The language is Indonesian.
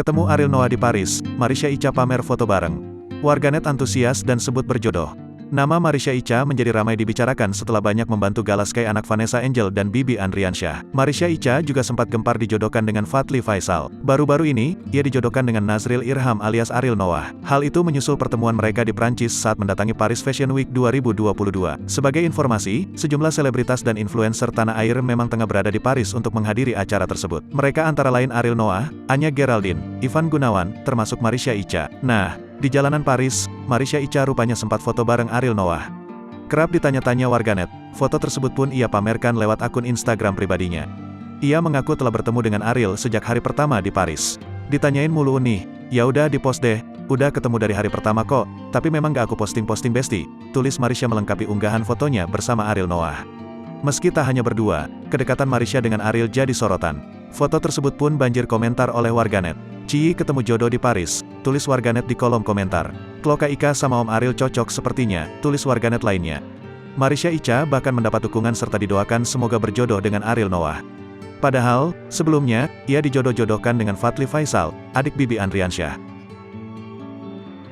Ketemu Ariel Noah di Paris, Marisha Icha pamer foto bareng. Warganet antusias dan sebut berjodoh. Nama Marisha Icha menjadi ramai dibicarakan setelah banyak membantu Galaskai anak Vanessa Angel dan Bibi Andriansyah. Marisha Icha juga sempat gempar dijodohkan dengan Fadly Faisal. Baru-baru ini, ia dijodohkan dengan Nazril Irham alias Ariel Noah. Hal itu menyusul pertemuan mereka di Prancis saat mendatangi Paris Fashion Week 2022. Sebagai informasi, sejumlah selebritas dan influencer tanah air memang tengah berada di Paris untuk menghadiri acara tersebut. Mereka antara lain Ariel Noah, Anya Geraldine, Ivan Gunawan, termasuk Marisha Icha. Nah, di jalanan Paris, Marisha Icha rupanya sempat foto bareng Ariel Noah. Kerap ditanya-tanya warganet, foto tersebut pun ia pamerkan lewat akun Instagram pribadinya. Ia mengaku telah bertemu dengan Ariel sejak hari pertama di Paris. Ditanyain mulu nih, ya udah di-post deh, udah ketemu dari hari pertama kok, tapi memang gak aku posting-posting besti, tulis Marisha melengkapi unggahan fotonya bersama Ariel Noah. Meski tak hanya berdua, kedekatan Marisha dengan Ariel jadi sorotan. Foto tersebut pun banjir komentar oleh warganet. Ciyi ketemu jodoh di Paris, tulis warganet di kolom komentar. Kloka Ika sama Om Ariel cocok sepertinya, tulis warganet lainnya. Marisha Icha bahkan mendapat dukungan serta didoakan semoga berjodoh dengan Ariel Noah. Padahal, sebelumnya, ia dijodoh-jodohkan dengan Fadly Faisal, adik Bibi Andriansyah.